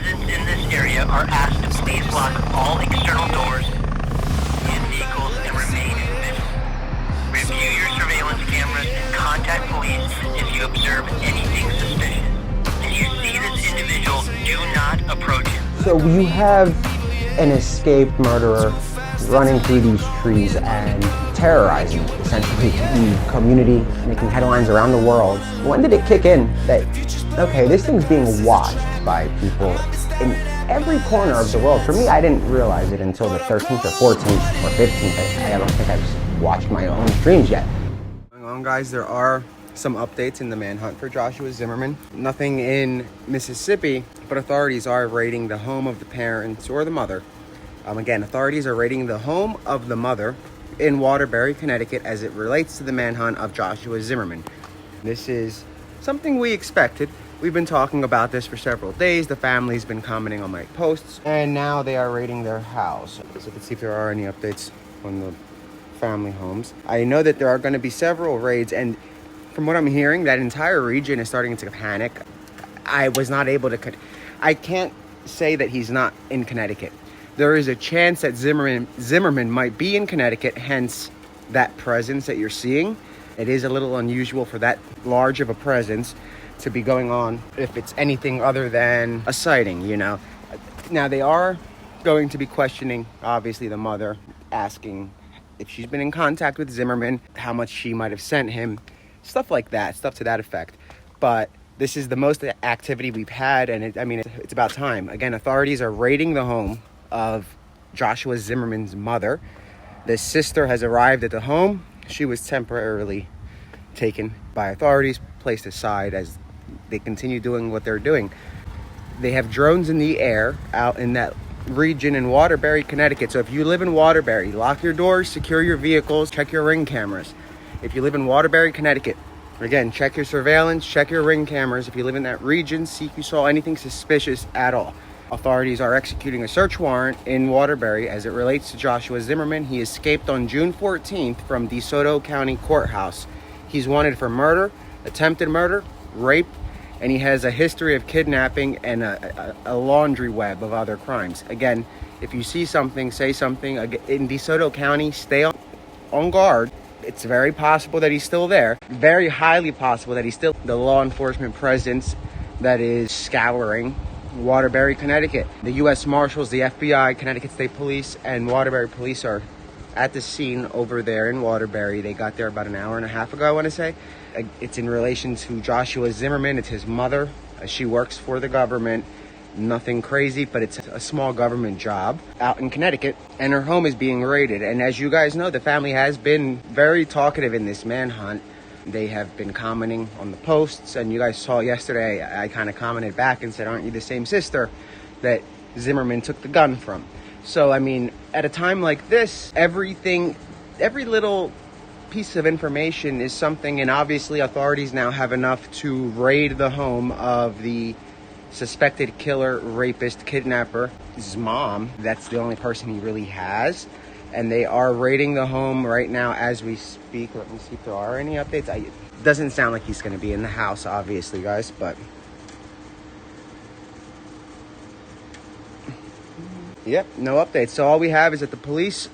Residents in this area are asked to please lock all external doors and vehicles and remain vigilant. Review your surveillance cameras and contact police if you observe anything suspicious. If you see this individual, do not approach him. So you have an escaped murderer running through these trees and terrorizing, essentially, the community, making headlines around the world. When did it kick in that, okay, this thing's being watched by people in every corner of the world? For me, I didn't realize it until the 13th or 14th or 15th. I don't think I've watched my own streams yet. Going on, guys, there are some updates in the manhunt for Joshua Zimmerman. Nothing in Mississippi, but authorities are raiding the home of the parents or the mother. Again, authorities are raiding the home of the mother in Waterbury, Connecticut, as it relates to the manhunt of Joshua Zimmerman. This is something we expected. We've been talking about this for several days. The family's been commenting on my posts, and now they are raiding their house. So let's see if there are any updates on the family homes. I know that there are going to be several raids, and from what I'm hearing, that entire region is starting to panic. I was not able to... I can't say that he's not in Connecticut. There is a chance that Zimmerman might be in Connecticut, hence that presence that you're seeing. It is a little unusual for that large of a presence to be going on if it's anything other than a sighting, you know. Now, they are going to be questioning, obviously, the mother, asking if she's been in contact with Zimmerman, how much she might have sent him, stuff like that, stuff to that effect. But this is the most activity we've had, and it's about time. Again, authorities are raiding the home of Joshua Zimmerman's mother. The sister has arrived at the home. She was temporarily taken by authorities, placed aside as they continue doing what they're doing. They have drones in the air out in that region in Waterbury, Connecticut. So if you live in Waterbury, lock your doors, secure your vehicles, check your ring cameras. If you live in Waterbury, Connecticut, again, check your surveillance, check your ring cameras. If you live in that region, see if you saw anything suspicious at all. Authorities are executing a search warrant in Waterbury as it relates to Joshua Zimmerman. He escaped on June 14th from DeSoto County Courthouse. He's wanted for murder, attempted murder, rape, and he has a history of kidnapping and a laundry web of other crimes. Again, if you see something, say something. In DeSoto County, stay on guard. It's very possible that he's still there. Very highly possible that he's still the law enforcement presence that is scouring Waterbury, Connecticut. The U.S. Marshals, the FBI, Connecticut State Police, and Waterbury Police are at the scene over there in Waterbury. They got there about an hour and a half ago, I want to say. It's in relation to Joshua Zimmerman. It's his mother. She works for the government. Nothing crazy, but it's a small government job out in Connecticut, and her home is being raided. And as you guys know, the family has been very talkative in this manhunt. They have been commenting on the posts, and you guys saw yesterday, I kind of commented back and said, aren't you the same sister that Zimmerman took the gun from? So, I mean, at a time like this, every little piece of information is something, and obviously authorities now have enough to raid the home of the suspected killer, rapist, kidnapper, his mom. That's the only person he really has. And they are raiding the home right now as we speak. Let me see if there are any updates. It doesn't sound like he's going to be in the house, obviously, guys, but... Yep, no updates. So all we have is that the police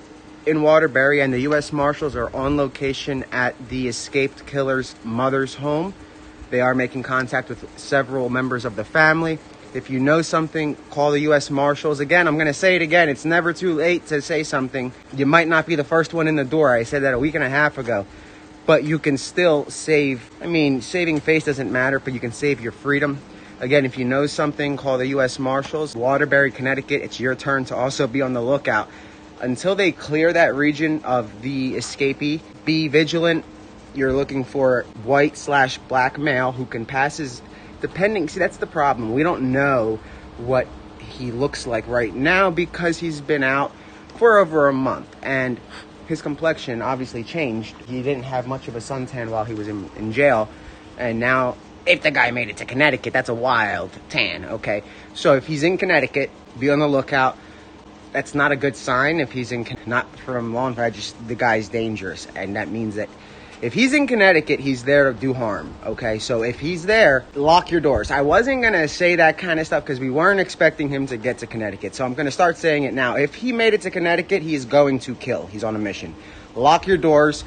in Waterbury and the U.S. Marshals are on location at the escaped killer's mother's home. They are making contact with several members of the family. If you know something, call the U.S. Marshals. Again, I'm going to say it again. It's never too late to say something. You might not be the first one in the door. I said that a week and a half ago. But you can still save. I mean, saving face doesn't matter, but you can save your freedom. Again, if you know something, call the U.S. Marshals. Waterbury, Connecticut, it's your turn to also be on the lookout. Until they clear that region of the escapee, be vigilant. You're looking for white/black male who can pass his... Depending, see, that's the problem. We don't know what he looks like right now because he's been out for over a month. And his complexion obviously changed. He didn't have much of a suntan while he was in jail. And now, if the guy made it to Connecticut, that's a wild tan, okay? So if he's in Connecticut, be on the lookout. That's not a good sign if he's not from law enforcement. Just the guy's dangerous. And that means that If he's in Connecticut, he's there to do harm, okay? So if he's there, lock your doors. I wasn't going to say that kind of stuff because we weren't expecting him to get to Connecticut. So I'm going to start saying it now. If he made it to Connecticut, he is going to kill. He's on a mission. Lock your doors.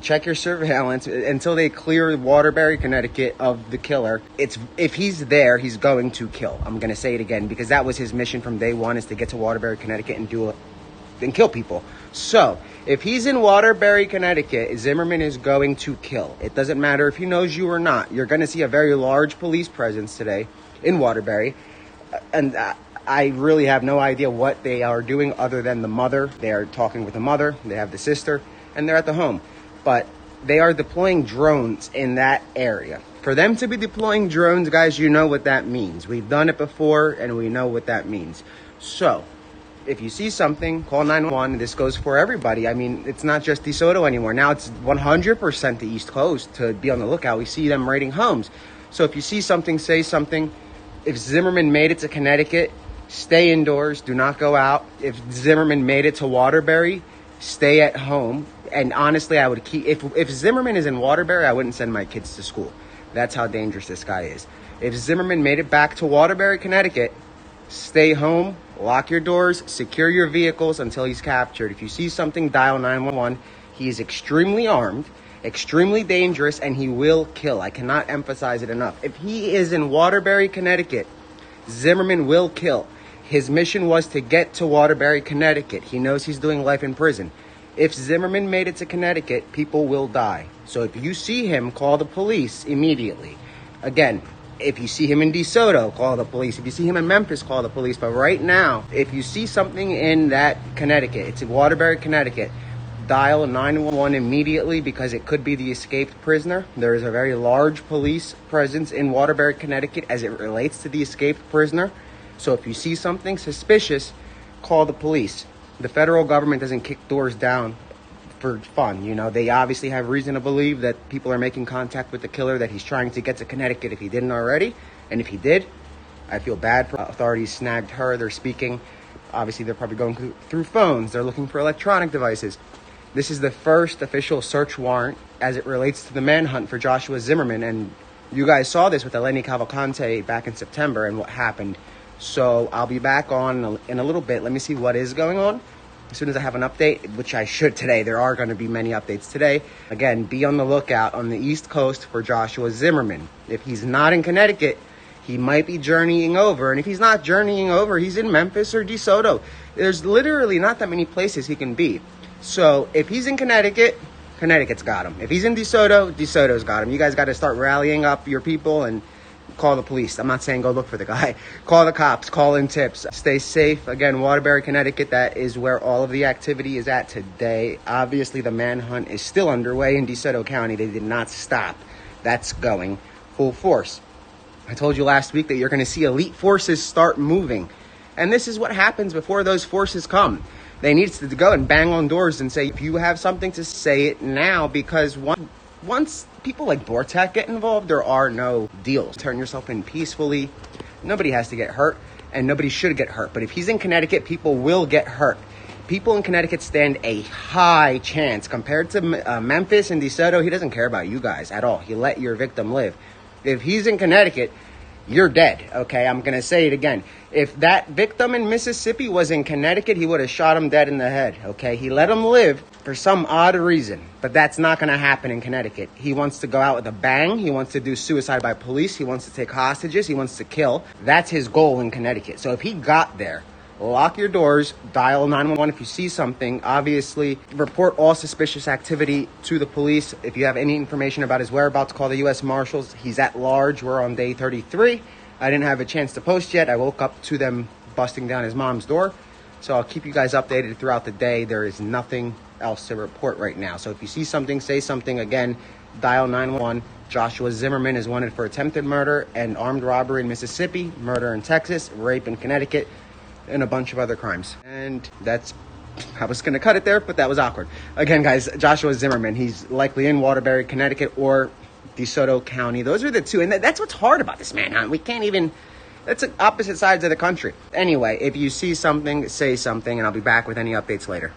Check your surveillance until they clear Waterbury, Connecticut of the killer. If he's there, he's going to kill. I'm going to say it again because that was his mission from day one, is to get to Waterbury, Connecticut and kill people. So if he's in Waterbury, Connecticut, Zimmerman is going to kill. It doesn't matter if he knows you or not. You're going to see a very large police presence today in Waterbury. And I really have no idea what they are doing other than the mother. They are talking with the mother. They have the sister. And they're at the home. But they are deploying drones in that area. For them to be deploying drones, guys, you know what that means. We've done it before, and we know what that means. So if you see something, call 911. This goes for everybody. I mean, it's not just DeSoto anymore. Now it's 100% the East Coast to be on the lookout. We see them raiding homes. So if you see something, say something. If Zimmerman made it to Connecticut, stay indoors. Do not go out. If Zimmerman made it to Waterbury, stay at home. And honestly, I would keep... If Zimmerman is in Waterbury, I wouldn't send my kids to school. That's how dangerous this guy is. If Zimmerman made it back to Waterbury, Connecticut, stay home, lock your doors, secure your vehicles until he's captured. If you see something, dial 911. He is extremely armed, extremely dangerous, and he will kill. I cannot emphasize it enough. If he is in Waterbury, Connecticut, Zimmerman will kill. His mission was to get to Waterbury, Connecticut. He knows he's doing life in prison. If Zimmerman made it to Connecticut, people will die. So if you see him, call the police immediately. Again, if you see him in DeSoto, call the police. If you see him in Memphis, call the police. But right now, if you see something in that Connecticut, it's in Waterbury, Connecticut, dial 911 immediately because it could be the escaped prisoner. There is a very large police presence in Waterbury, Connecticut as it relates to the escaped prisoner. So if you see something suspicious, call the police. The federal government doesn't kick doors down for fun. You know, they obviously have reason to believe that people are making contact with the killer, that he's trying to get to Connecticut if he didn't already. And if he did, I feel bad for authorities snagged her. They're speaking. Obviously, they're probably going through phones. They're looking for electronic devices. This is the first official search warrant as it relates to the manhunt for Joshua Zimmerman. And you guys saw this with 𝗪𝗪𝗡𝗙𝗗𝗏 back in September and what happened. So I'll be back on in a little bit. Let me see what is going on. As soon as I have an update, which I should today, there are going to be many updates today. Again, be on the lookout on the East Coast for Joshua Zimmerman. If he's not in Connecticut, he might be journeying over. And if he's not journeying over, he's in Memphis or DeSoto. There's literally not that many places he can be. So if he's in Connecticut, Connecticut's got him. If he's in DeSoto, DeSoto's got him. You guys got to start rallying up your people and call the police. I'm not saying go look for the guy. Call the cops. Call in tips. Stay safe. Again, Waterbury, Connecticut, that is where all of the activity is at today. Obviously, the manhunt is still underway in DeSoto County. They did not stop. That's going full force. I told you last week that you're going to see elite forces start moving. And this is what happens before those forces come. They need to go and bang on doors and say, if you have something to say it now, because once people like 𝗫𝗫𝗏𝗡𝗥𝗏 get involved, there are no deals. Turn yourself in peacefully. Nobody has to get hurt, and nobody should get hurt. But if he's in Connecticut, people will get hurt. People in Connecticut stand a high chance. Compared to Memphis and DeSoto, he doesn't care about you guys at all. He let your victim live. If he's in Connecticut, you're dead, okay? I'm going to say it again. If that victim in Mississippi was in Connecticut, he would have shot him dead in the head, okay? He let him live for some odd reason, but that's not going to happen in Connecticut. He wants to go out with a bang. He wants to do suicide by police. He wants to take hostages. He wants to kill. That's his goal in Connecticut. So if he got there, lock your doors, dial 911 if you see something. Obviously, report all suspicious activity to the police. If you have any information about his whereabouts, call the U.S. Marshals. He's at large. We're on day 33. I didn't have a chance to post yet. I woke up to them busting down his mom's door. So I'll keep you guys updated throughout the day. There is nothing else to report right now. So if you see something, say something. Again, dial 911. Joshua Zimmerman is wanted for attempted murder and armed robbery in Mississippi, murder in Texas, rape in Connecticut, and a bunch of other crimes. And I was going to cut it there, but that was awkward. Again, guys, Joshua Zimmerman, he's likely in Waterbury, Connecticut, or DeSoto County. Those are the two. And that's what's hard about this manhunt. We can't even... That's opposite sides of the country. Anyway, if you see something, say something, and I'll be back with any updates later.